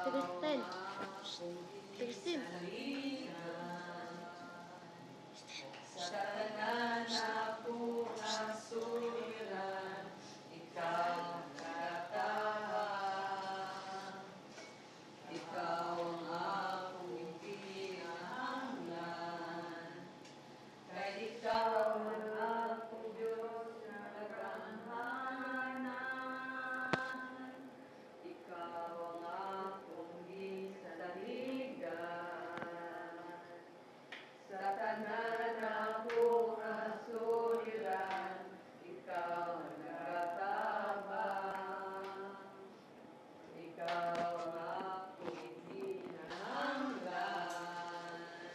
Kristen. Kristen. Sa tanan ako kasuliran, ikaw ang katahan. Ikaw ang akong ipinahanglan. Kay ikaw ang akong Diyos na naganghanan. Ikaw ang akong gisaligan. Sa tanan ako kasuliran, ikaw ang nagatabang. Ikaw ang akong ipinahanglan.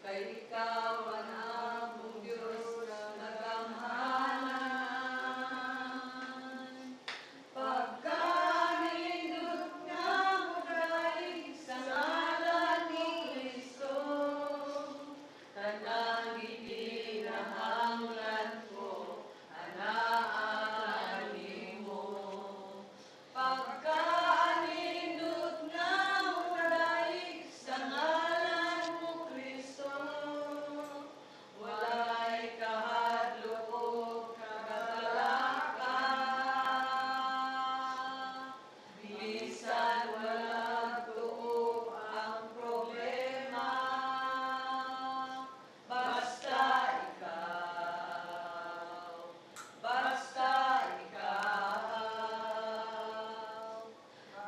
Kay ikaw ang akong Diyos na naganghanan. Pagkanindot nga mo daig sa ngalan ni Kristo, tanang ipinahanglan ko, anaan nimo. Pagkanindot nga mo daig sa ngalan mo Kristo, walay kahadlok o kagalaka. Bisan walang tuo ang problema, basta ikaw, basta ikaw,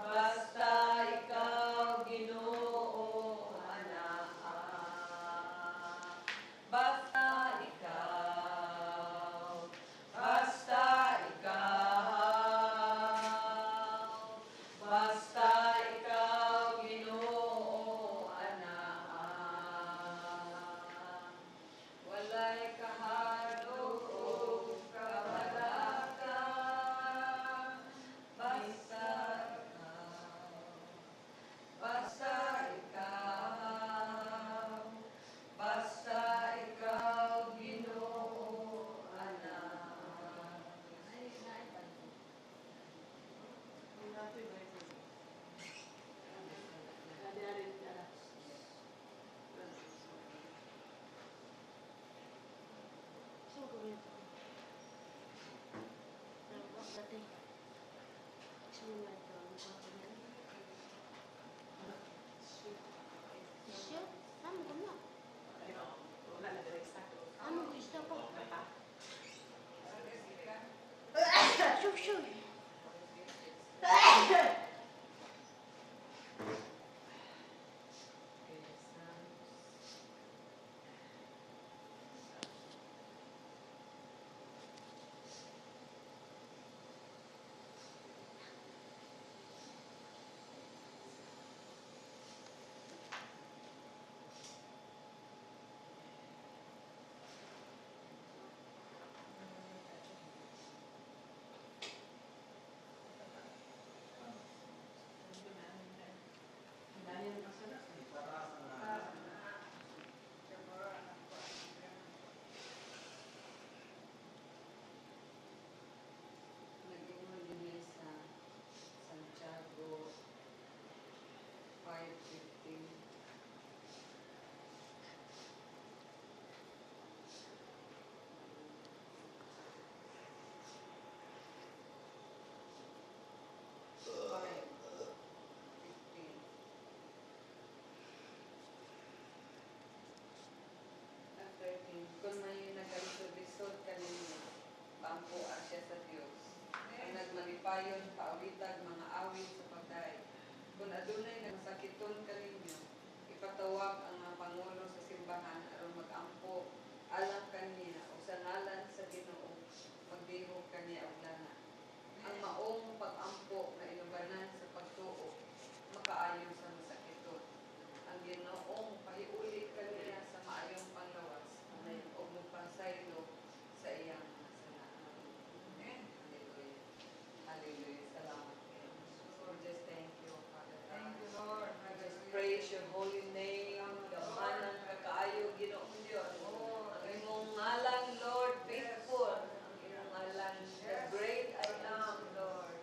basta ikaw Ginoo anaa. Basta ikaw, basta ikaw, basta ikaw Ginoo anaa. Walay kahadlok o kabalaka, basta ikaw, basta ikaw Ginoo anaa. Saan ko ba ito? Nalabak dati. Saan mo ito? Ano ba ito yan? Siya? Ano ko na? Ano gusto ko? Sure, sure. Nag-ingon din sa Santiago 5:15. Kung may nagalisod-lisod kanino, pampuan siya sa Dios. Ang nagmalipayon, paawitag mga awit sa pagdaig. Kung adunay nagsakiton kaninyo, ipatawag ang mga pangulo sa simbahan aron mag-ampo alang kaniya o sa ngalan sa Ginoo magbihog kaniya og lana. Ang maong pag-ampo na inubanan sa pagtuo makaayo sa masakiton. Ang Ginoong pahiuli kaniya sa maayong panglawas o magpansaylo sa iyang kasalanan. Amen. Hallelujah. Hallelujah. Salamat kayo. Lord, just thank you, Father. Thank you, Lord. I just praise your holy name. Gamanan ka kaayo, Ginoong Diyos. Ang imong ngalan, Lord, faithful. Ang imong ngalan, the great I am, Lord.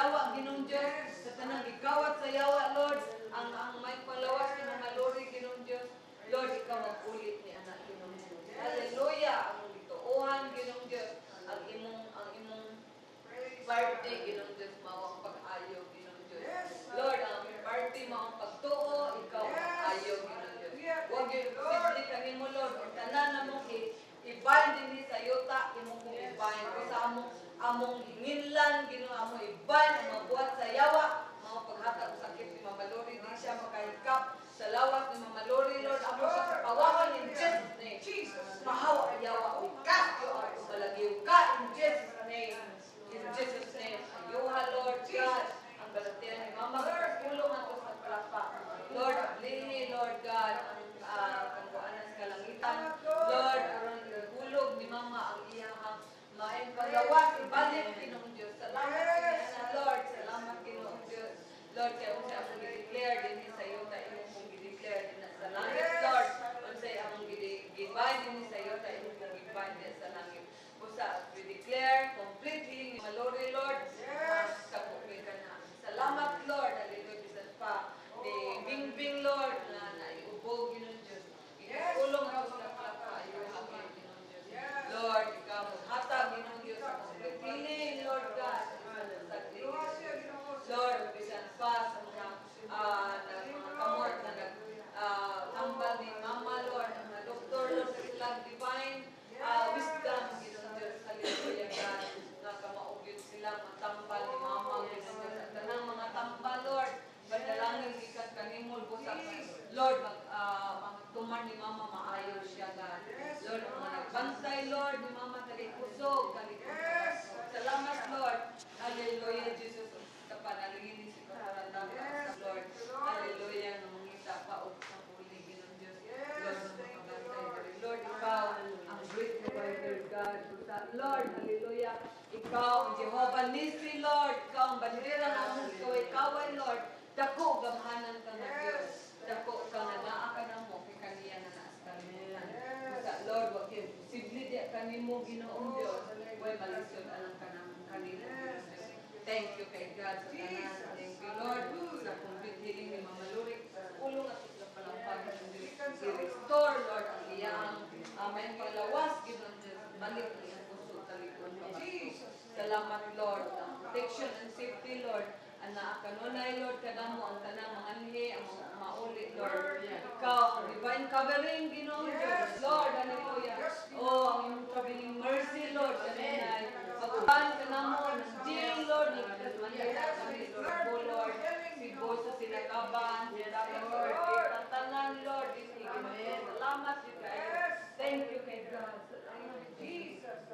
yawa, Ginoong Diyos, sa tanang gikawat sa yawa, Lord, ang may palawas ni mga lori, Ginoong Diyos, Lord, ikaw mag-ulit ni anak, Ginoong Diyos. Hallelujah! Ang gituuhan, Ginoong Diyos, ang imong birthday, Ginoong Diyos, mawang pag-ayo, Ginoong Diyos. Lord, ang party mawang pagtuo, ikaw ang ayo, Ginoong Diyos. Huwag yung simple kanimo, Lord, ang tanan na mong i-bind din sa yuta, imong kong i-bind. O sa among hinginlan, Ginoo, among i-bind, ang mabuhat sa yawa, mga paghatag sa sakit ni Mama Lori, di siya makahikap sa lawas ni Mama Lori, Lord, amo siya sa kawakan in Jesus' name. Mahawa ang yawa, we cast you out, malagyo ka in Jesus' name. In Jesus' name, ayuha, Lord God, ang balatian ni Mama, tulong ato sa palapa. Lord, ablihi, Lord God, ang kangkuanan sa kalangitan. Lord, aron hulog ni Mama ang iyang maayong paglawas, ibalik, Ginoong Diyos. Salamat, Ginoong Lord, salamat, Ginoong Diyos. Lord, kaya kung siya akong i-declare din sa iyo, tayo mong i-declare din sa langit, Lord. Kung siya akong i-gibahin din sa iyo, tayo mong i-gibahin din sa langit. Busa, we declare complete healing, Malori, Lord. Kapupin ka na. Salamat, Lord. Hallelujah. Bisan pa. Ni Bingbing, Lord, na naiubog, Ginoong Diyos. Itulong ako sa plaka. Ayuha, Ginoong Diyos. Lord, ikaw maghatag, Ginoong Diyos. Complete healing, Lord God. Lord, bisan pa sa mga kamot na tambal ni Mama, Lord, ang mga doktor, Lord, sa silang divine wisdom, Ginoong Diyos. Hallelujah, God. Nga kamaugyot sila, matambal ni Mama, Ginoong Diyos. At tanang mga tambal, Lord, panalangin ikat kanimol, busa. Lord, magtumar ni Mama, maayo siya, God. Lord, ang mga nagbantay, Lord, ni Mama, kalikusog, kalikusog. Salamat, Lord. Hallelujah, Jesus. Kapanalingin si Kaparandang, Lord. Hallelujah, na mangita pa o sa huli, Ginoong Diyos. Lord, na makabantay. Lord, ikaw, ang great provider, God. Lord, hallelujah. Ikaw, ang Jehovah Nissi, Lord. Ikaw, ang bandera ng mundo. Ikaw ay, Lord. Dako, gamhanan ka na, Diyos. Dako ka na naa ka na mo. Kaya kaniya na naas kalimutan. Lord, wag yun. Posible di kanimo, Ginoong Diyos. Huwag malisod alang ka ng kanino, Ginoong Diyos. Thank you kay God sa tanan. Thank you, Lord, sa complete healing ni Mama Lurik. Ulong at sa palampagan ng i-restore, Lord, ang iyang may palawas, Ginoong Diyos. Balik ang iyang puso, talikod ka ba? Salamat, Lord. Protection and safety, Lord. Anak kanunay, Lord, kadamo ang tanang mga anhi, ang mga maulit, Lord. Ikaw, ang divine covering, Ginoong Diyos. Lord, hallelujah. Oh, ang iyong traveling mercy, Lord, kanunay. Pagkuhan ka na mo, ng jail, Lord, nagkas mandala kami, Lord, po, Lord. Si Bosa, sinakaban, sinakaban, Lord. Tantanan, Lord, salamat, you guys. Thank you, kay God.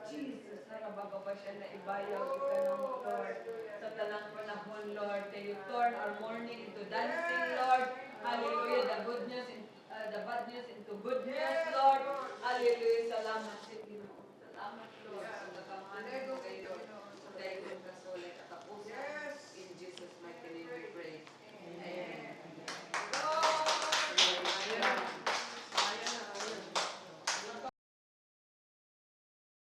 Jesus, nakabaga pa siya na ibayaw, ika na mo, Lord. Sa talang panahon, Lord, that you turn our mourning into dancing, Lord. Hallelujah, the good news, the bad news into good news, Lord. Hallelujah, salamat sa Ginoo. Salamat, Lord.